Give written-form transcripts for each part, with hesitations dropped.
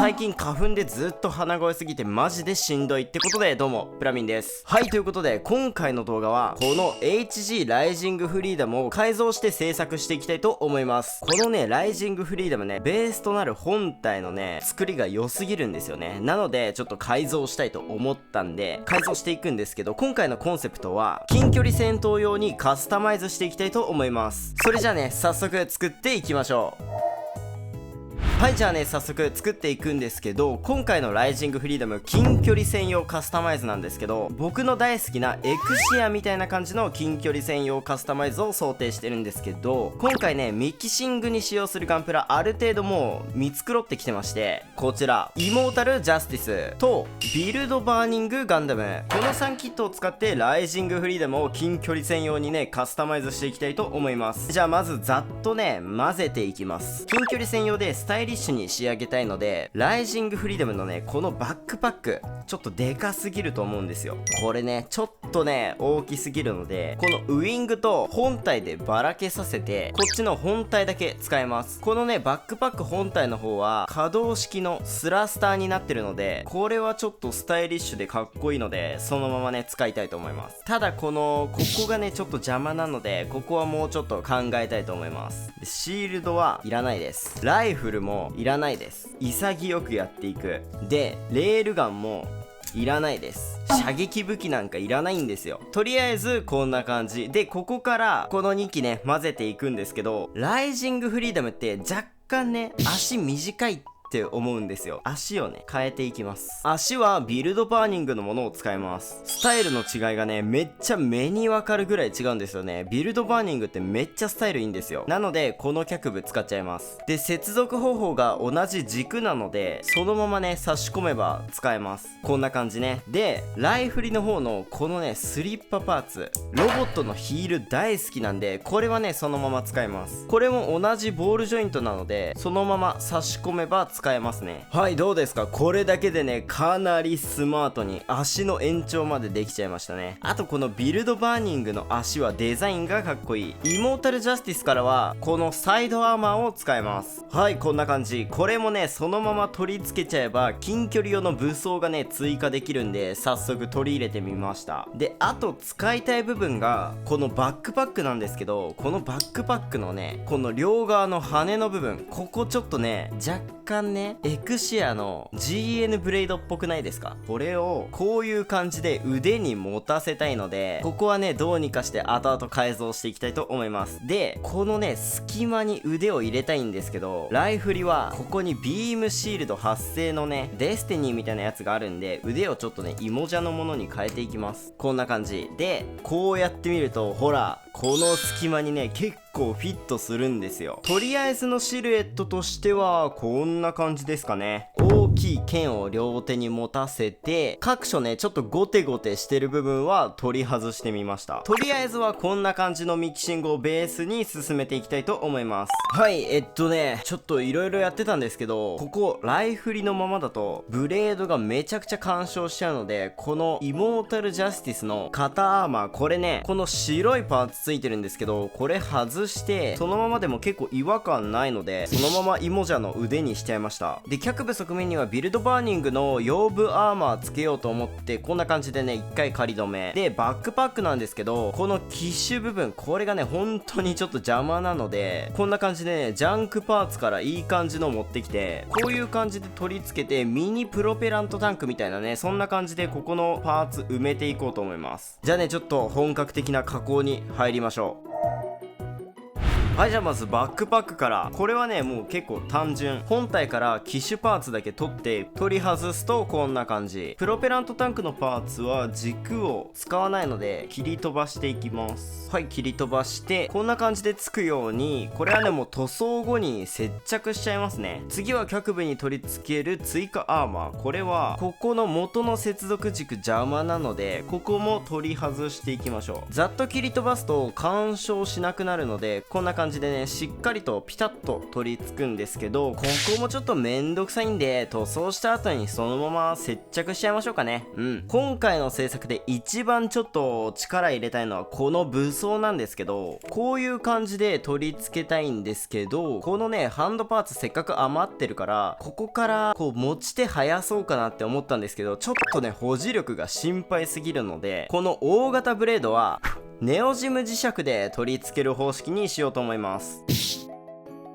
最近花粉でずっと鼻声すぎてマジでしんどいってことで、どうもプラミンです。はい、ということで今回の動画はこの HG ライジングフリーダムを改造して制作していきたいと思います。このねライジングフリーダムね、ベースとなる本体のね作りが良すぎるんですよね。なのでちょっと改造したいと思ったんで改造していくんですけど、今回のコンセプトは近距離戦闘用にカスタマイズしていきたいと思います。それじゃあね、早速作っていきましょう。はい、じゃあね早速作っていくんですけど、今回のライジングフリーダム近距離専用カスタマイズなんですけど、僕の大好きなエクシアみたいな感じの近距離専用カスタマイズを想定してるんですけど、今回ねミキシングに使用するガンプラある程度もう見繕ってきてまして、こちらイモータルジャスティスとビルドバーニングガンダム、この3キットを使ってライジングフリーダムを近距離専用にねカスタマイズしていきたいと思います。じゃあまずざっとね混ぜていきます。近距離専用でスタイリッシュに仕上げたいので、ライジングフリーダムのねこのバックパックちょっとでかすぎると思うんですよ。これねちょっとね大きすぎるので、このウイングと本体でばらけさせてこっちの本体だけ使います。このねバックパック本体の方は可動式のスラスターになってるので、これはちょっとスタイリッシュでかっこいいのでそのままね使いたいと思います。ただここがねちょっと邪魔なので、ここはもうちょっと考えたいと思います。でシールドはいらないです。ライフルもいらないです。潔くやっていく。でレールガンもいらないです。射撃武器なんかいらないんですよ。とりあえずこんな感じで、ここからこの2機ね混ぜていくんですけど、ライジングフリーダムって若干ね足短いって思うんですよ。足をね変えていきます。足はビルドバーニングのものを使います。スタイルの違いがねめっちゃ目にわかるぐらい違うんですよね。ビルドバーニングってめっちゃスタイルいいんですよ。なのでこの脚部使っちゃいます。で接続方法が同じ軸なのでそのままね差し込めば使えます。こんな感じね。でライフリの方のこのねスリッパパーツ、ロボットのヒール大好きなんで、これはねそのまま使います。これも同じボールジョイントなのでそのまま差し込めば使えますね。はい、どうですか？これだけでねかなりスマートに足の延長までできちゃいましたね。あとこのビルドバーニングの足はデザインがかっこいい。イモータルジャスティスからはこのサイドアーマーを使えます。はい、こんな感じ。これもねそのまま取り付けちゃえば近距離用の武装がね追加できるんで、早速取り入れてみました。であと使いたい部分がこのバックパックなんですけど、このバックパックのねこの両側の羽の部分、ここちょっとね若干ねエクシアの GN ブレイドっぽくないですか？これをこういう感じで腕に持たせたいので、ここはねどうにかして後々改造していきたいと思います。でこのね隙間に腕を入れたいんですけど、ライフリはここにビームシールド発生のねデスティニーみたいなやつがあるんで、腕をちょっとねイモジャのものに変えていきます。こんな感じでこうやってみると、ほらこの隙間にね結構フィットするんですよ。とりあえずのシルエットとしてはこんな感じですかね。大きい剣を両手に持たせて、各所ねちょっとゴテゴテしてる部分は取り外してみました。とりあえずはこんな感じのミキシングをベースに進めていきたいと思います。はい、ちょっといろいろやってたんですけど、ここライフリのままだとブレードがめちゃくちゃ干渉しちゃうので、このイモータルジャスティスの肩アーマー、これねこの白いパーツついてるんですけど、これ外してそのままでも結構違和感ないので、そのままイモジャの腕にしちゃいました。で脚部側面にはビルドバーニングの腰部アーマーつけようと思って、こんな感じでね一回仮止めで、バックパックなんですけど、このキッシュ部分、これがね本当にちょっと邪魔なので、こんな感じでねジャンクパーツからいい感じの持ってきて、こういう感じで取り付けてミニプロペラントタンクみたいなね、そんな感じでここのパーツ埋めていこうと思います。じゃあねちょっと本格的な加工に入りましょう。はい、じゃあまずバックパックから。これはねもう結構単純。本体から機種パーツだけ取って取り外すとこんな感じ。プロペラントタンクのパーツは軸を使わないので切り飛ばしていきます。はい、切り飛ばしてこんな感じでつくように、これはねもう塗装後に接着しちゃいますね。次は脚部に取り付ける追加アーマー、これはここの元の接続軸邪魔なので、ここも取り外していきましょう。ざっと切り飛ばすと干渉しなくなるので、こんな感じ感じでねしっかりとピタッと取り付くんですけど、ここもちょっとめんどくさいんで塗装した後にそのまま接着しちゃいましょうかね。今回の制作で一番ちょっと力入れたいのはこの武装なんですけど、こういう感じで取り付けたいんですけど、このねハンドパーツせっかく余ってるからここからこう持ち手生やそうかなって思ったんですけど、ちょっとね保持力が心配すぎるので、この大型ブレードはネオジム磁石で取り付ける方式にしようと思います。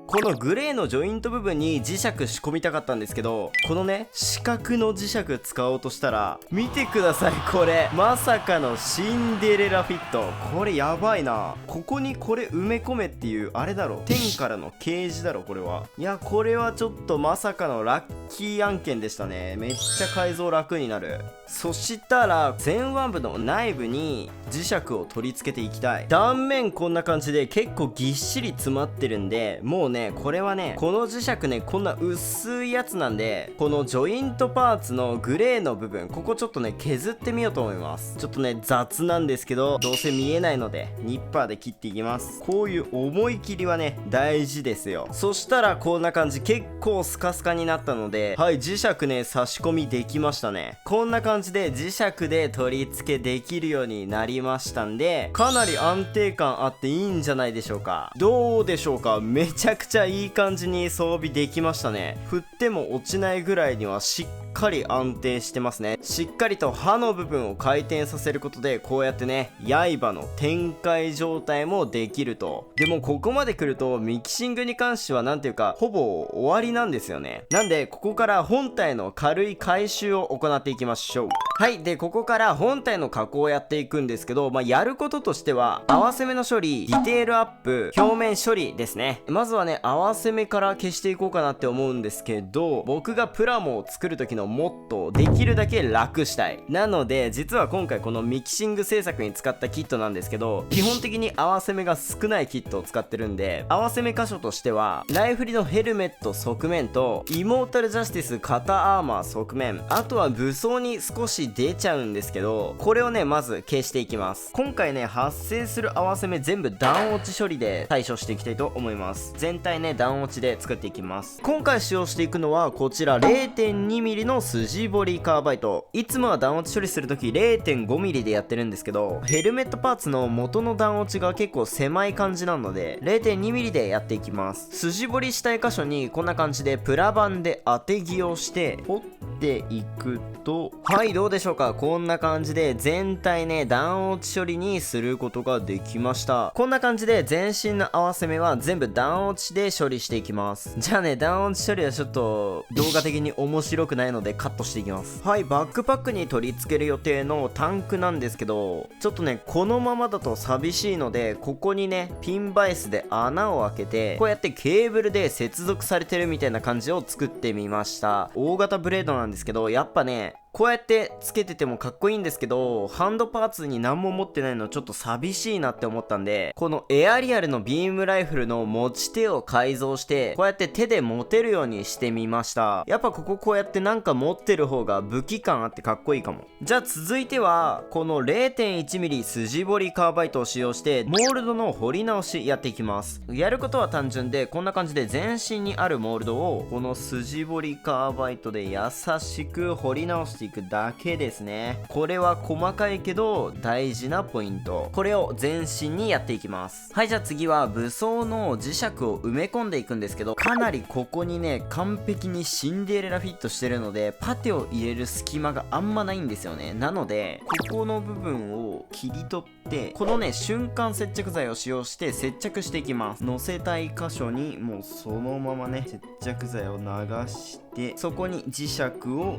このグレーのジョイント部分に磁石仕込みたかったんですけど、このね四角の磁石使おうとしたら、見てください、これまさかのシンデレラフィット。これやばいな。ここにこれ埋め込めっていうあれだろ、天からの啓示だろこれは。いやこれはちょっとまさかのラッキー案件でしたね。めっちゃ改造楽になる。そしたら前腕部の内部に磁石を取り付けていきたい。断面こんな感じで結構ぎっしり詰まってるんで、もうねこれはねこの磁石ねこんな薄いやつなんで、このジョイントパーツのグレーの部分ここちょっとね削ってみようと思います。ちょっとね雑なんですけど、どうせ見えないのでニッパーで切っていきます。こういう思い切りはね大事ですよ。そしたらこんな感じ、結構スカスカになったので、はい磁石ね差し込みできましたね。こんな感じで磁石で取り付けできるようになりましたんで、かなり安定感あっていいんじゃないでしょうか。どうでしょうか。めちゃくちゃいい感じに装備できましたね。振っても落ちないぐらいにはしっかり安定してますね。しっかりと刃の部分を回転させることで、こうやってね刃の展開状態もできると。でもここまで来るとミキシングに関してはなんていうかほぼ終わりなんですよね。なんでここから本体の軽い回収を行っていきましょう。はい。でここから本体の加工をやっていくんですけど、やることとしては合わせ目の処理、ディテールアップ、表面処理ですね。まずはね合わせ目から消していこうかなって思うんですけど、僕がプラモを作る時のモットー、できるだけ楽したい。なので実は今回このミキシング制作に使ったキットなんですけど、基本的に合わせ目が少ないキットを使ってるんで、合わせ目箇所としてはライフリのヘルメット側面とイモータルジャスティス肩アーマー側面、あとは武装に少し出ちゃうんですけど、これをねまず消していきます。今回ね発生する合わせ目全部段落ち処理で対処していきたいと思います。全体ね段落ちで作っていきます。今回使用していくのはこちら 0.2mm の筋彫りカーバイト。いつもは段落ち処理するとき 0.5mm でやってるんですけど、ヘルメットパーツの元の段落ちが結構狭い感じなので 0.2mm でやっていきます。筋彫りしたい箇所にこんな感じでプラバンで当て木をして彫っていくと、はいどうでしょうか。こんな感じで全体ね段落ち処理にすることができました。こんな感じで全身の合わせ目は全部段落ちで処理していきます。じゃあね段落ち処理はちょっと動画的に面白くないのでカットしていきます。はい、バックパックに取り付ける予定のタンクなんですけど、ちょっとねこのままだと寂しいので、ここにねピンバイスで穴を開けて、こうやってケーブルで接続されてるみたいな感じを作ってみました。大型ブレードなんですけど、やっぱねこうやってつけててもかっこいいんですけど、ハンドパーツに何も持ってないのちょっと寂しいなって思ったんで、このエアリアルのビームライフルの持ち手を改造してこうやって手で持てるようにしてみました。やっぱこうやってなんか持ってる方が武器感あってかっこいいかも。じゃあ続いてはこの 0.1mm 筋彫りカーバイトを使用してモールドの彫り直しやっていきます。やることは単純で、こんな感じで全身にあるモールドをこの筋彫りカーバイトで優しく彫り直していくだけですね。これは細かいけど大事なポイント。これを全身にやっていきます。はい、じゃあ次は武装の磁石を埋め込んでいくんですけど、かなりここにね完璧にシンデレラフィットしてるのでパテを入れる隙間があんまないんですよね。なのでここの部分を切り取って、このね瞬間接着剤を使用して接着していきます。乗せたい箇所にもうそのままね接着剤を流して、そこに磁石を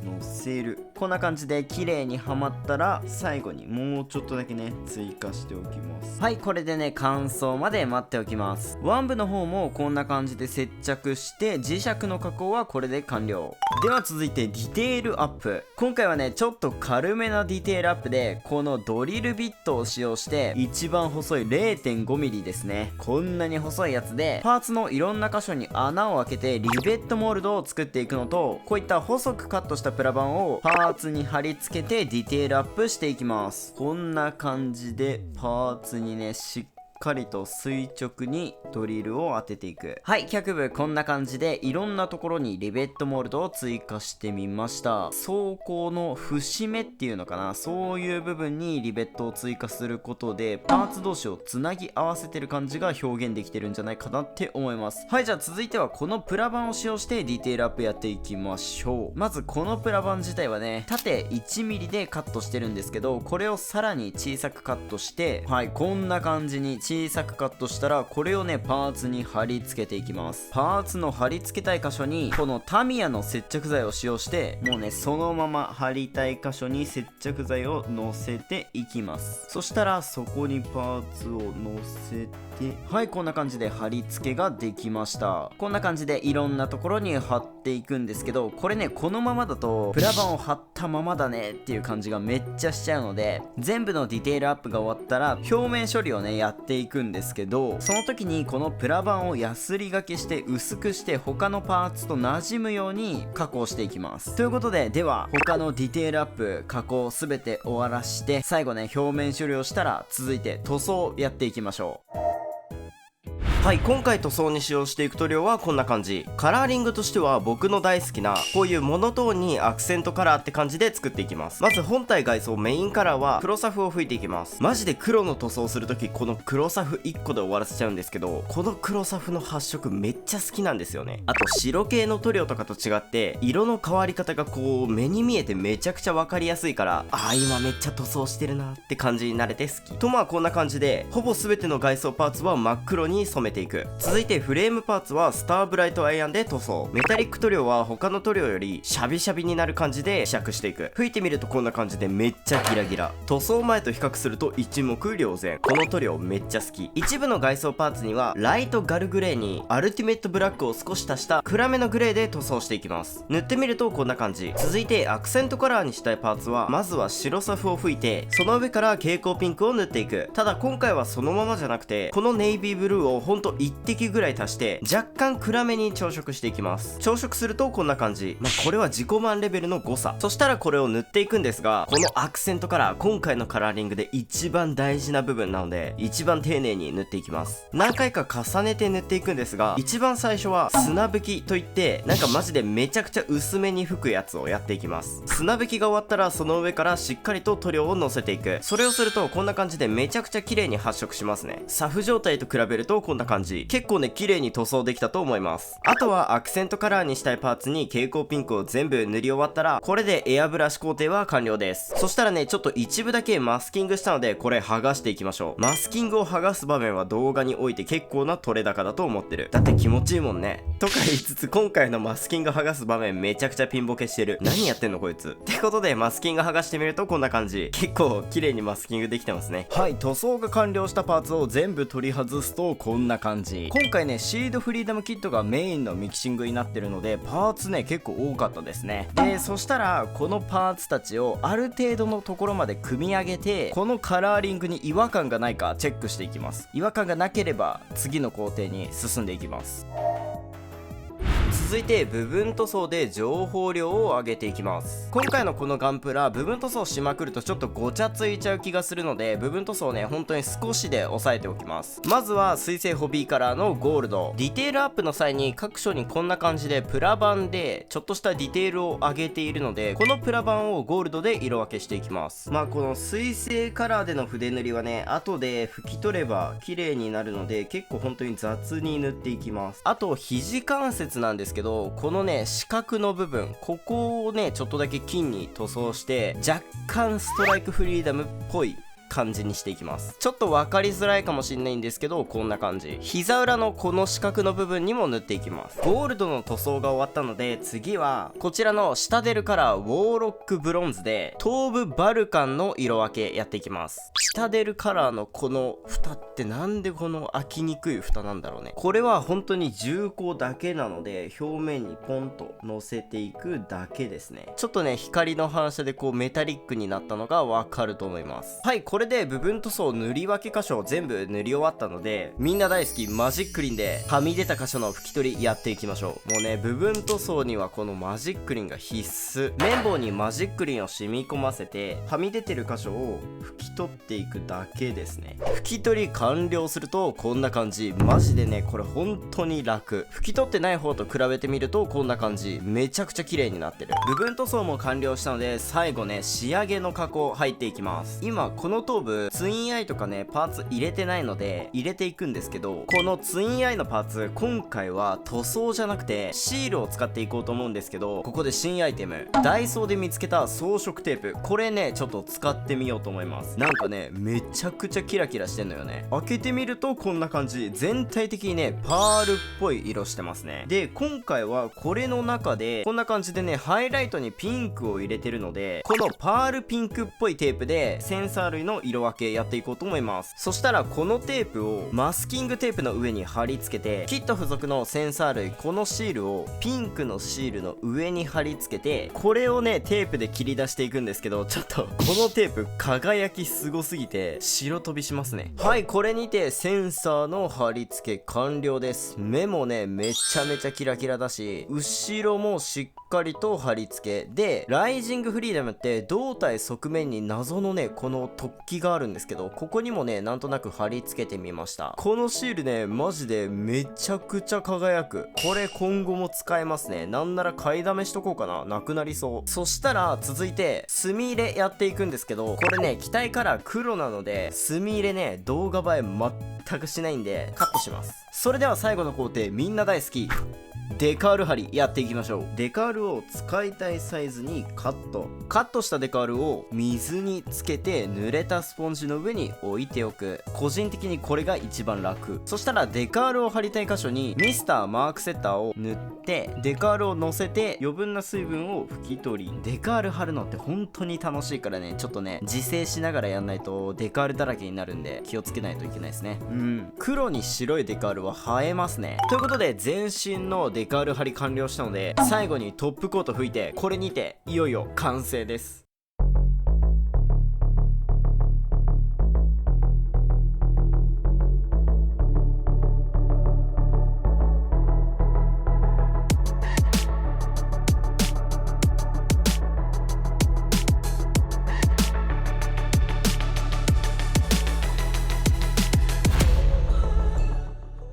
乗せる。こんな感じで綺麗にはまったら、最後にもうちょっとだけね追加しておきます。はい、これでね乾燥まで待っておきます。ワン部の方もこんな感じで接着して、磁石の加工はこれで完了。では続いてディテールアップ。今回はねちょっと軽めなディテールアップで、このドリルビットを使用して一番細い 0.5mm ですね、こんなに細いやつでパーツのいろんな箇所に穴を開けてリベットモールドを作っていくのと、こういった細くカットしたプラ板をパーツに貼り付けてディテールアップしていきます。こんな感じでパーツにねしっかりと垂直にドリルを当てていく。はい、脚部こんな感じでいろんなところにリベットモールドを追加してみました。装甲の節目っていうのかな、そういう部分にリベットを追加することでパーツ同士をつなぎ合わせてる感じが表現できてるんじゃないかなって思います。はい、じゃあ続いてはこのプラ板を使用してディテールアップやっていきましょう。まずこのプラ板自体はね、縦 1mm でカットしてるんですけど、これをさらに小さくカットして、はい、こんな感じに小さくカットしたら、これをねパーツに貼り付けていきます。パーツの貼り付けたい箇所にこのタミヤの接着剤を使用して、もうねそのまま貼りたい箇所に接着剤を乗せていきます。そしたらそこにパーツを乗せて、はい、こんな感じで貼り付けができました。こんな感じでいろんなところに貼っていくんですけど、これねこのままだとプラ板を貼ったままだねっていう感じがめっちゃしちゃうので、全部のディテールアップが終わったら表面処理をねやっていくんですけど、その時にこのプラ板をヤスリがけして薄くして他のパーツと馴染むように加工していきます。ということで、では他のディテールアップ加工すべて終わらして最後ね表面処理をしたら、続いて塗装やっていきましょう。はい、今回塗装に使用していく塗料はこんな感じ。カラーリングとしては僕の大好きなこういうモノトーンにアクセントカラーって感じで作っていきます。まず本体外装メインカラーは黒サフを吹いていきます。マジで黒の塗装するときこの黒サフ1個で終わらせちゃうんですけど、この黒サフの発色めっちゃ好きなんですよね。あと白系の塗料とかと違って色の変わり方がこう目に見えてめちゃくちゃ分かりやすいから、今めっちゃ塗装してるなって感じになれて好きと。こんな感じでほぼ全ての外装パーツは真っ黒に染めていく。続いてフレームパーツはスターブライトアイアンで塗装。メタリック塗料は他の塗料よりシャビシャビになる感じで試着していく。吹いてみるとこんな感じでめっちゃギラギラ。塗装前と比較すると一目瞭然。この塗料めっちゃ好き。一部の外装パーツにはライトガルグレーにアルティメットブラックを少し足した暗めのグレーで塗装していきます。塗ってみるとこんな感じ。続いてアクセントカラーにしたいパーツは、まずは白サフを吹いてその上から蛍光ピンクを塗っていく。ただ今回はそのままじゃなくて、このネイビーブルーをほんと1滴ぐらい足して若干暗めに調色していきます。調色するとこんな感じ。これは自己満レベルの誤差。そしたらこれを塗っていくんですが、このアクセントカラー今回のカラーリングで一番大事な部分なので一番丁寧に塗っていきます。何回か重ねて塗っていくんですが、一番最初は砂吹きといって、なんかマジでめちゃくちゃ薄めに吹くやつをやっていきます。砂吹きが終わったらその上からしっかりと塗料を乗せていく。それをするとこんな感じでめちゃくちゃ綺麗に発色しますね。サフ状態と比べるとこんな感じ。結構ね綺麗に塗装できたと思います。あとはアクセントカラーにしたいパーツに蛍光ピンクを全部塗り終わったら、これでエアブラシ工程は完了です。そしたらねちょっと一部だけマスキングしたので、これ剥がしていきましょう。マスキングを剥がす場面は動画において結構な取れ高だと思ってる。だって気持ちいいもんねとか言いつつ、今回のマスキング剥がす場面めちゃくちゃピンボケしてる。何やってんのこいつってことで、マスキング剥がしてみるとこんな感じ。結構綺麗にマスキングできてますね。はい、塗装が完了したパーツを全部取り外すとこんな感じ。今回ねシードフリーダムキットがメインのミキシングになってるので、パーツね結構多かったですね。でそしたらこのパーツたちをある程度のところまで組み上げて、このカラーリングに違和感がないかチェックしていきます。違和感がなければ次の工程に進んでいきます。続いて部分塗装で情報量を上げていきます。今回のこのガンプラ部分塗装しまくるとちょっとごちゃついちゃう気がするので、部分塗装ね本当に少しで抑えておきます。まずは水性ホビーカラーのゴールド。ディテールアップの際に各所にこんな感じでプラ板でちょっとしたディテールを上げているので、このプラ板をゴールドで色分けしていきます。この水性カラーでの筆塗りはね後で拭き取れば綺麗になるので、結構本当に雑に塗っていきます。あと肘関節なんですけど、このね四角の部分、ここをねちょっとだけ金に塗装して若干ストライクフリーダムっぽい感じにしていきます。ちょっと分かりづらいかもしれないんですけど、こんな感じ。膝裏のこの四角の部分にも塗っていきます。ゴールドの塗装が終わったので、次はこちらのシタデルカラーウォーロックブロンズで東部バルカンの色分けやっていきます。シタデルカラーのこの蓋ってなんでこの開きにくい蓋なんだろうね。これは本当に重厚だけなので、表面にポンと乗せていくだけですね。ちょっとね光の反射でこうメタリックになったのがわかると思います。はい、これれで部分塗装塗り分け箇所を全部塗り終わったので、みんな大好きマジックリンではみ出た箇所の拭き取りやっていきましょう。もうね、部分塗装にはこのマジックリンが必須。綿棒にマジックリンを染み込ませて、はみ出てる箇所を拭き取っていくだけですね。拭き取り完了するとこんな感じ。マジでね、これ本当に楽。拭き取ってない方と比べてみるとこんな感じ。めちゃくちゃ綺麗になってる。部分塗装も完了したので、最後ね、仕上げの加工入っていきます。今この頭部ツインアイとかね、パーツ入れてないので入れていくんですけど、このツインアイのパーツ、今回は塗装じゃなくてシールを使っていこうと思うんですけど、ここで新アイテム、ダイソーで見つけた装飾テープ、これねちょっと使ってみようと思います。なんかね、めちゃくちゃキラキラしてんのよね。開けてみるとこんな感じ。全体的にねパールっぽい色してますね。で、今回はこれの中でこんな感じでね、ハイライトにピンクを入れてるので、このパールピンクっぽいテープでセンサー類の色分けやっていこうと思います。そしたらこのテープをマスキングテープの上に貼り付けて、キット付属のセンサー類、このシールをピンクのシールの上に貼り付けて、これをねテープで切り出していくんですけど、ちょっとこのテープ輝きすごすぎて白飛びしますね。はい、これにてセンサーの貼り付け完了です。目もねめちゃめちゃキラキラだし、後ろもしっかりと貼り付けで、ライジングフリーダムって胴体側面に謎のねこの突起があるんですけど、ここにもねなんとなく貼り付けてみました。このシールねマジでめちゃくちゃ輝く。これ今後も使えますね。なんなら買いだめしとこうかな。なくなりそう。そしたら続いて墨入れやっていくんですけど、これね機体カラー黒なので墨入れね動画映え全くしないんでカットします。それでは最後の工程、みんな大好きデカール貼りやっていきましょう。デカールを使いたいサイズにカットしたデカールを水につけて濡れたスポンジの上に置いておく。個人的にこれが一番楽。そしたらデカールを貼りたい箇所にミスターマークセッターを塗ってデカールを乗せて余分な水分を拭き取り。デカール貼るのって本当に楽しいからね、ちょっとね自制しながらやんないとデカールだらけになるんで気をつけないといけないですね。黒に白いデカールは映えますね。ということで全身のデカール貼り完了したので、最後にトップコート拭いて、これにていよいよ完成です。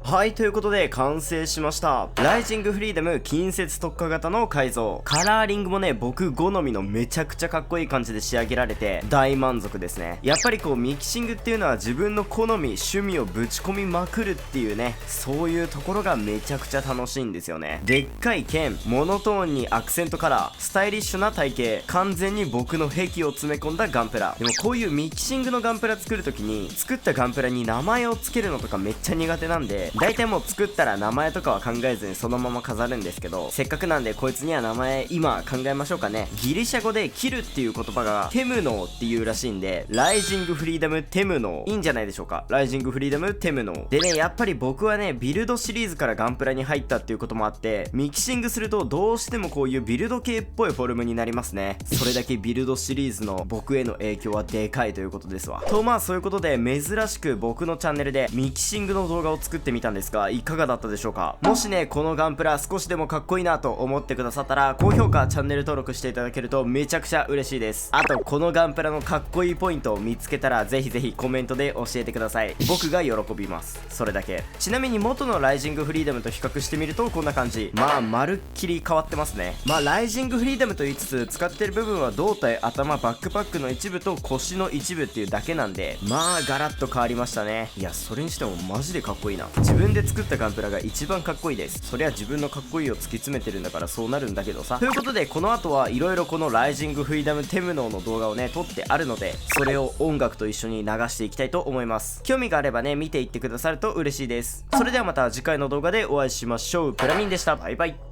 はい、ということで完成しました。ライジングフリーダム近接特化型の改造。カラーリングもね僕好みのめちゃくちゃかっこいい感じで仕上げられて大満足ですね。やっぱりこうミキシングっていうのは自分の好み趣味をぶち込みまくるっていうね、そういうところがめちゃくちゃ楽しいんですよね。でっかい剣、モノトーンにアクセントカラー、スタイリッシュな体型、完全に僕の癖を詰め込んだガンプラ。でもこういうミキシングのガンプラ作るときに、作ったガンプラに名前を付けるのとかめっちゃ苦手なんで、大体もう作ったら名前とかは考えずにそのまま飾るんですけど、せっかくなんでこいつには名前今考えましょうかね。ギリシャ語でキルっていう言葉がテムノーっていうらしいんで、ライジングフリーダムテムノーいいんじゃないでしょうか。ライジングフリーダムテムノーでね、やっぱり僕はねビルドシリーズからガンプラに入ったっていうこともあって、ミキシングするとどうしてもこういうビルド系っぽいフォルムになりますね。それだけビルドシリーズの僕への影響はでかいということですわ。とまあそういうことで珍しく僕のチャンネルでミキシングの動画を作ってみたんですが、いかがだったでしょうか。もしねこのガンプラ少しでもかっこいいなと思ってくださったら、高評価チャンネル登録していただけるとめちゃくちゃ嬉しいです。あとこのガンプラのかっこいいポイントを見つけたらぜひぜひコメントで教えてください。僕が喜びます。それだけ。ちなみに元のライジングフリーダムと比較してみるとこんな感じ。まあまるっきり変わってますね。まあライジングフリーダムと言いつつ使ってる部分は胴体、頭、バックパックの一部と腰の一部っていうだけなんで、まあガラッと変わりましたね。いやそれにしてもマジでかっこいいな。自分で作ったガンプラが一番かっこいいです。そりゃ自分のかっこいいを突き詰めてるんだからそうなるんだけどさ。ということでこの後はいろいろこのライジングフリーダムテムノーの動画をね撮ってあるので、それを音楽と一緒に流していきたいと思います。興味があればね見ていってくださると嬉しいです。それではまた次回の動画でお会いしましょう。プラミンでした。バイバイ。